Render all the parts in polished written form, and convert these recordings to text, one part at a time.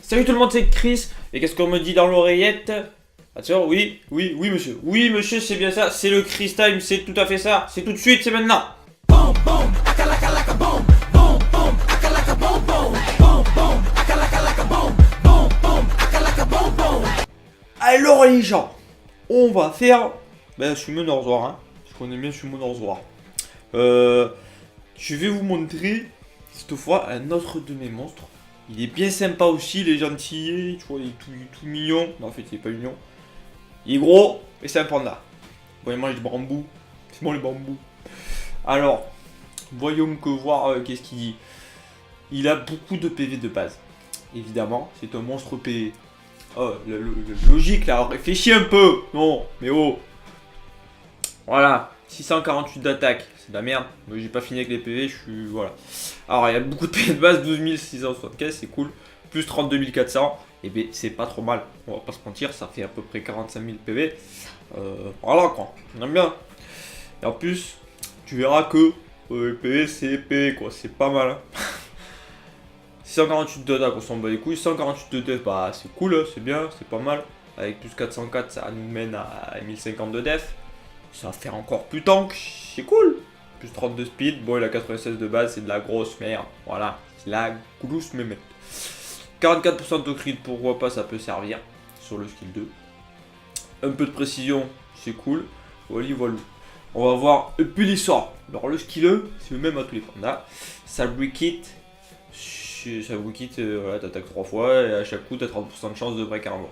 Salut tout le monde, c'est Chris. Et qu'est-ce qu'on me dit dans l'oreillette? Attention, oui, monsieur. Oui, monsieur, c'est bien ça. C'est le Chris Time, c'est tout à fait ça. C'est tout de suite, c'est maintenant. Alors les gens, on va faire... Ben, Summon Norzoir, hein. Je connais bien Summon Norzoir. Je vais vous montrer, cette fois, un autre de mes monstres. Il est bien sympa aussi, il est gentil, tu vois, il est tout mignon. Non, en fait, il est pas mignon. Il est gros, et c'est un panda. Bon, il mange du bambou. C'est bon, le bambou. Alors, voyons que voir qu'est-ce qu'il dit. Il a beaucoup de PV de base. Évidemment, c'est un monstre PV. Oh, logique là, réfléchis un peu. Non, mais oh. Voilà, 648 d'attaque. C'est de la merde. Mais j'ai pas fini avec les PV, je suis... Voilà. Alors, il y a beaucoup de PV de base, 12 675, c'est cool. Plus 32 400. Et bien, c'est pas trop mal. On va pas se mentir, ça fait à peu près 45 000 PV. Voilà quoi, on aime bien. Et en plus, tu verras que les PV, c'est épais quoi, c'est pas mal. Hein. 648 d'attaque, on s'en bat les couilles. 148 de def, bah c'est cool, hein, c'est bien, c'est pas mal. Avec plus 404, ça nous mène à 1050 de def. Ça va faire encore plus tank, c'est cool. Plus 32 speed, bon il a 96 de base, c'est de la grosse merde. Voilà, c'est la grosse mémette. 44% de crit, pourquoi pas, ça peut servir sur le skill 2. Un peu de précision, c'est cool. Voilà, voilà. On va voir puis l'histoire. Alors le skill 1, c'est le même à tous les pandas. Ça break it. Voilà, t'attaques 3 fois et à chaque coup t'as 30% de chance de break armor.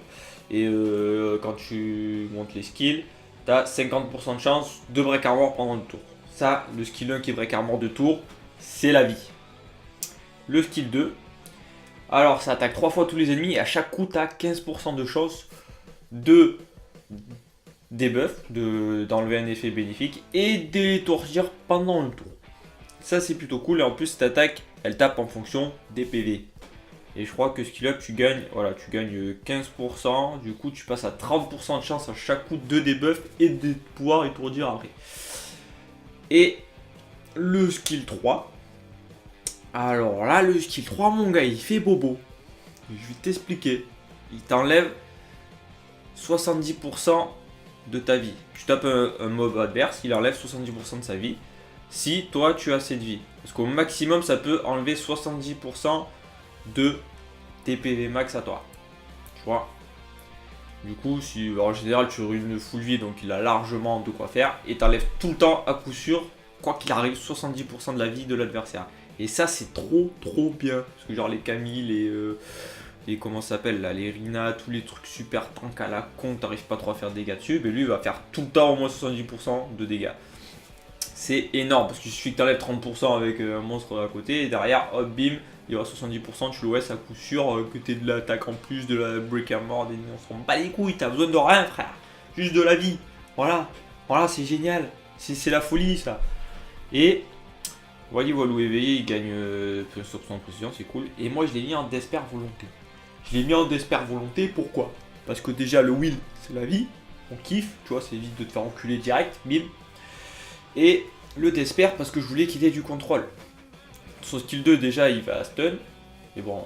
Et quand tu montes les skills, t'as 50% de chance de break armor pendant le tour. Ça, le skill 1 qui est break armor de tour, c'est la vie. Le skill 2, alors ça attaque 3 fois tous les ennemis et à chaque coup t'as 15% de chance de debuff, d'enlever un effet bénéfique et d'étourdir pendant le tour. Ça c'est plutôt cool et en plus cette attaque elle tape en fonction des PV. Et je crois que skill up tu gagnes, voilà, tu gagnes 15%, du coup tu passes à 30% de chance à chaque coup de debuff et de pouvoir étourdir après. Et le skill 3, alors là le skill 3 mon gars il fait bobo. Je vais t'expliquer. Il t'enlève 70% de ta vie. Tu tapes un mob adverse, il enlève 70% de sa vie. Si toi tu as cette vie. Parce qu'au maximum ça peut enlever 70% de tes PV max à toi. Tu vois. Du coup, si en général tu aurais une full vie, donc il a largement de quoi faire. Et t'enlèves tout le temps à coup sûr, quoi qu'il arrive, 70% de la vie de l'adversaire. Et ça c'est trop bien. Parce que genre les Camille, les comment ça s'appelle là, les Rina, tous les trucs super tank à la con, t'arrives pas trop à faire de dégâts dessus, mais lui il va faire tout le temps au moins 70% de dégâts. C'est énorme parce qu'il suffit que tu enlèves 30% avec un monstre à côté et derrière, hop, bim, il y aura 70%, tu l'OS à coup sûr, que tu aies de l'attaque en plus, de la break armor, des on s'en bat les couilles, t'as besoin de rien frère, juste de la vie. Voilà, c'est génial, c'est la folie ça. Et voilà, éveillé, il gagne sur son précision, c'est cool. Et moi je l'ai mis en Desper volonté. Je l'ai mis en Desper volonté, pourquoi? Parce que déjà le will, c'est la vie, on kiffe, tu vois, c'est vite de te faire enculer direct, bim. Et le Desper parce que je voulais qu'il ait du contrôle. Son skill 2 déjà il va stun. Mais bon,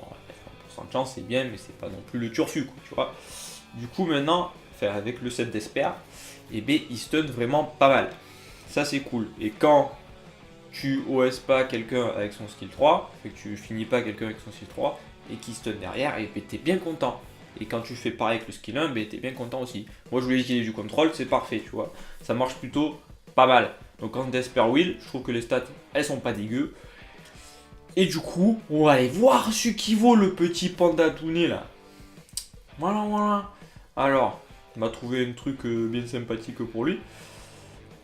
30% de chance c'est bien mais c'est pas non plus le turfu quoi, tu vois. Du coup maintenant, faire avec le set Desper, et ben il stun vraiment pas mal. Ça c'est cool. Et quand tu OS pas quelqu'un avec son skill 3, fait que tu finis pas quelqu'un avec son skill 3 et qui stun derrière, et ben t'es bien content. Et quand tu fais pareil avec le skill 1, ben t'es bien content aussi. Moi je voulais qu'il ait du contrôle, c'est parfait, tu vois. Ça marche plutôt pas mal. Donc en Desper Will, je trouve que les stats, elles sont pas dégueu. Et du coup, on va aller voir ce qui vaut le petit panda tout né là. Voilà. Alors, on m'a trouvé un truc bien sympathique pour lui.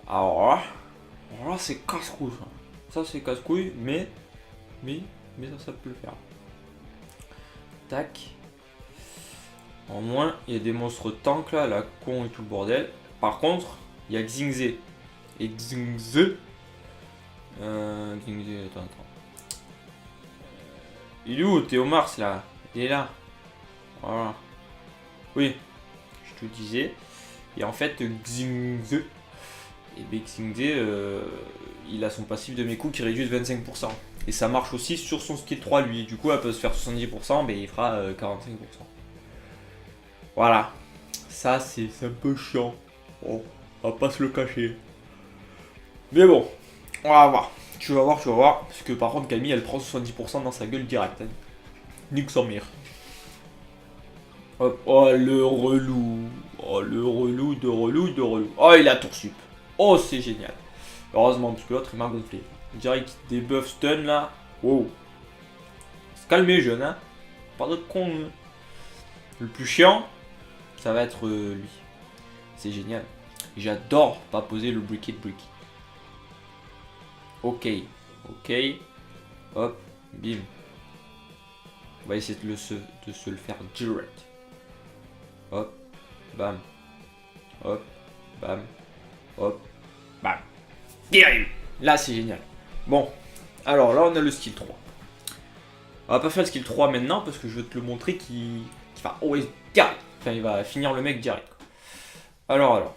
Alors là c'est casse-couille. Ça c'est casse-couille, mais ça peut le faire. Tac. En moins, il y a des monstres tanks là, la con et tout le bordel. Par contre, il y a Xingze. Et Xingze, attends. Il est où Théo Mars là? Il est là. Voilà. Oui, je te disais. Et en fait, Xingze. Et bien Xingze, il a son passif de mes coups qui réduit de 25%. Et ça marche aussi sur son skill 3 lui. Du coup elle peut se faire 70%, mais il fera 45%. Voilà. Ça c'est un peu chiant. Bon, on va pas se le cacher. Mais bon, on va voir. Tu vas voir, tu vas voir. Parce que par contre Camille elle prend 70% dans sa gueule direct. Hein. Nique sa mère. Hop. Oh le relou. Oh le relou de relou de relou. Oh il a tour sup. Oh c'est génial. Heureusement parce que l'autre il m'a gonflé. Direct des buffs stun là. Wow. Se calmer jeune hein. Pas de con. Hein. Le plus chiant, ça va être lui. C'est génial. J'adore pas poser le brick it brick. Ok. Ok. Hop. Bim. On va essayer de se le faire direct. Hop. Bam. Hop. Bam. Hop. Bam. Guéri. Là c'est génial. Bon. Alors là on a le skill 3. On va pas faire le skill 3 maintenant parce que je vais te le montrer qui va always direct. Enfin il va finir le mec direct. Alors.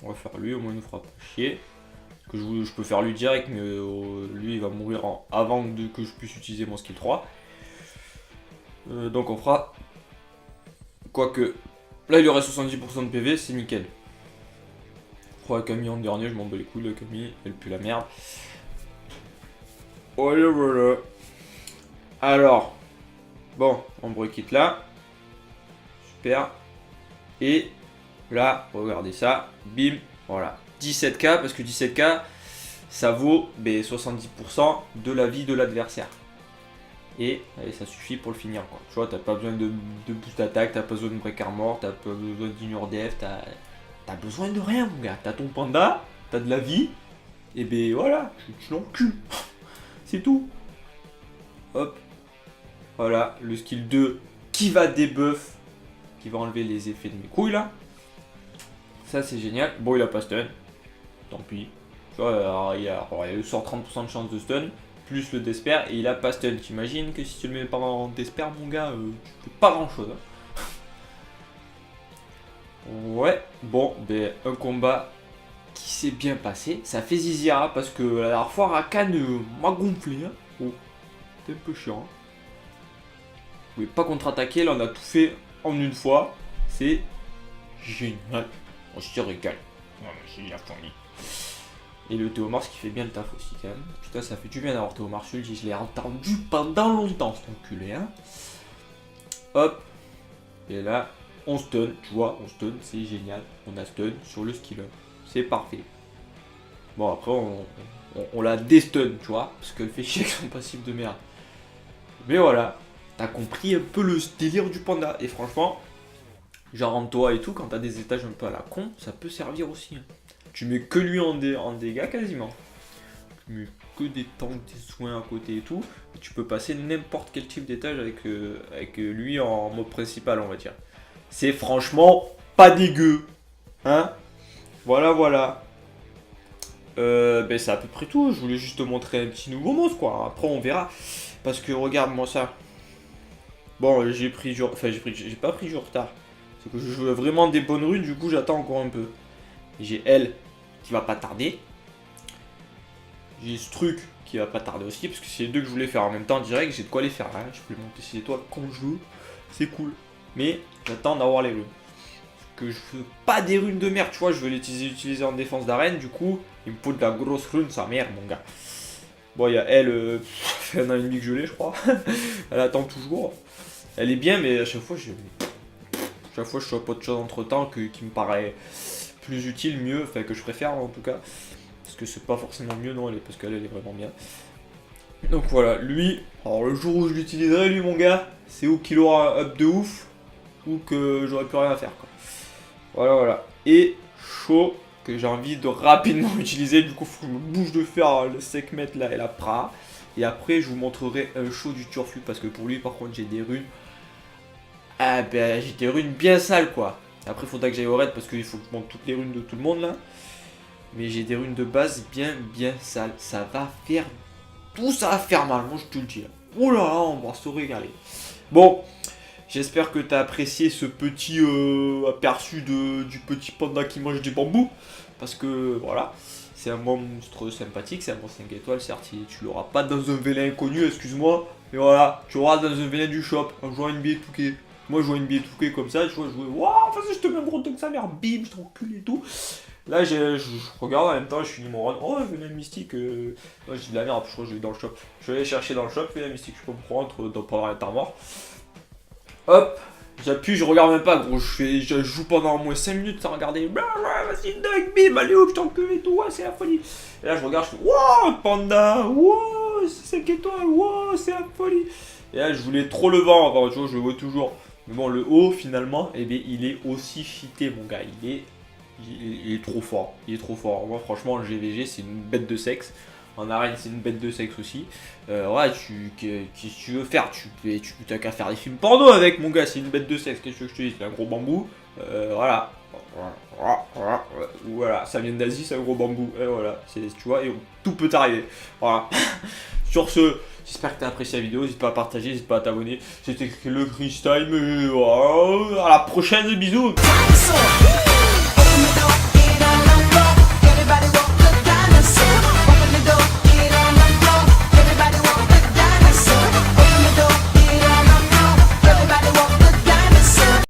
On va faire lui, au moins il nous fera pas chier. Parce que je peux faire lui direct, mais lui il va mourir avant que je puisse utiliser mon skill 3. Donc on fera. Quoique. Là il y aurait 70% de PV, c'est nickel. Je crois Camille en dernier, je m'en bats les couilles, la Camille, elle pue la merde. Voilà, voilà. Alors. Bon, on break it là. Super. Et là, regardez ça. Bim. Voilà. 17k, parce que 17k, ça vaut 70% de la vie de l'adversaire. Et allez, ça suffit pour le finir. Quoi. Tu vois, t'as pas besoin de boost d'attaque, t'as pas besoin de break armor, t'as pas besoin d'ignore def, t'as besoin de rien, mon gars. T'as ton panda, t'as de la vie, et ben voilà, tu l'encules. C'est tout. Hop. Voilà, le skill 2 qui va debuff, qui va enlever les effets de mes couilles là. Ça c'est génial. Bon, il a pas stun. Tant pis. Tu vois, alors, il a 130% de chance de stun, plus le despair, et il a pas stun. T'imagines que si tu le mets pas en despair, mon gars, tu fais pas grand chose. Hein. Ouais, bon, ben un combat qui s'est bien passé. Ça fait zizira parce que la dernière fois, Rakan m'a gonflé. Hein. Oh, c'était un peu chiant. Hein. Vous pouvez pas contre-attaquer, là on a tout fait en une fois. C'est génial. On se régale. C'est la folie. Et le Théomars qui fait bien le taf aussi quand même. Putain, ça fait du bien d'avoir Théomars Ulti. Je l'ai entendu pendant longtemps cet enculé. Hein. Hop. Et là, on stun. Tu vois, on stun. C'est génial. On a stun sur le skill 1. C'est parfait. Bon, après, on la déstun, tu vois. Parce qu'elle fait chier avec son passif de merde. Mais voilà. T'as compris un peu le délire du panda. Et franchement, genre en toi et tout, quand t'as des étages un peu à la con, ça peut servir aussi. Hein. Tu mets que lui en dégâts quasiment. Tu mets que des tanks, des soins à côté et tout. Et tu peux passer n'importe quel type d'étage avec lui en mode principal, on va dire. C'est franchement pas dégueu. Hein? Voilà, voilà. Ben c'est à peu près tout. Je voulais juste te montrer un petit nouveau monstre, quoi. Après, on verra. Parce que regarde-moi ça. Bon, j'ai pas pris du retard. C'est que je jouais vraiment des bonnes runes, du coup j'attends encore un peu. J'ai elle qui va pas tarder. J'ai ce truc qui va pas tarder aussi, parce que c'est les deux que je voulais faire en même temps direct, j'ai de quoi les faire. Hein. Je peux les monter 6 étoiles quand je veux, c'est cool. Mais j'attends d'avoir les runes. Parce que je veux pas des runes de merde, tu vois, je veux les utiliser en défense d'arène, du coup, il me faut de la grosse rune, sa mère, mon gars. Bon, il y a elle, ça fait un an et demi que je l'ai, je crois. Elle attend toujours. Elle est bien, mais à chaque fois, je chope autre chose entre temps qui me paraît plus utile, mieux, enfin que je préfère en tout cas. Parce que c'est pas forcément mieux, non, parce qu'elle est vraiment bien. Donc voilà, lui, alors le jour où je l'utiliserai, lui, mon gars, c'est ou qu'il aura un up de ouf, ou que j'aurai plus rien à faire, quoi. Voilà, voilà. Et chaud, que j'ai envie de rapidement utiliser, du coup, faut que je me bouge de faire le segment là et la pra. Et après, je vous montrerai un show du turfu, parce que pour lui, par contre, j'ai des runes. Ah ben j'ai des runes bien sales quoi. Après il faudra que j'aille au raid parce qu'il faut que je monte toutes les runes de tout le monde là. Mais j'ai des runes de base bien sales. Ça va faire... Tout ça va faire mal, moi je te le dis. Oh là là, on va se régaler. Bon, j'espère que tu as apprécié ce petit aperçu du petit panda qui mange des bambous. Parce que voilà, c'est un monstre sympathique, c'est un monstre 5 étoiles, certes, tu l'auras pas dans un vélin inconnu, excuse-moi. Et voilà, tu l'auras dans un vélin du shop, en jouant NBA 2K. Moi, je joue NBA 2K comme ça, tu vois, je jouais, waouh, vas-y, je te mets un gros que sa mère, bim, je t'encule et tout. Là, je regarde en même temps, je finis mon run. Oh, vélin mystique. Non, je dis de la merde, je crois que je vais dans le shop. Je vais aller chercher dans le shop, vélin mystique, je sais pas pourquoi, dans pas avoir temps mort. Hop, j'appuie, je regarde même pas, gros. Je joue pendant au moins 5 minutes sans regarder. Vas-y, dunk, bim, allez hop, je t'encule et tout, ouais, c'est la folie. Et là, je regarde, je fais, wow, panda, wow, c'est 5 étoiles, wow, c'est la folie. Et là, je voulais trop le vent, enfin, tu vois, je le vois toujours. Mais bon, le haut, finalement, eh bien, il est aussi cheaté, mon gars. Il est trop fort. Il est trop fort. Moi, franchement, le GVG, c'est une bête de sexe. En arène, c'est une bête de sexe aussi. Ouais, qu'est-ce que tu veux faire? Tu t'as qu'à faire des films porno avec, mon gars. C'est une bête de sexe. Qu'est-ce que je te dis? C'est un gros bambou. Voilà. Voilà, ça vient d'Asie, c'est un gros bambou. Et voilà, tu vois, et tout peut arriver. Voilà. Sur ce, j'espère que tu as apprécié la vidéo. N'hésite pas à partager, n'hésite pas à t'abonner. C'était le Chris Time. Et voilà, à la prochaine, bisous.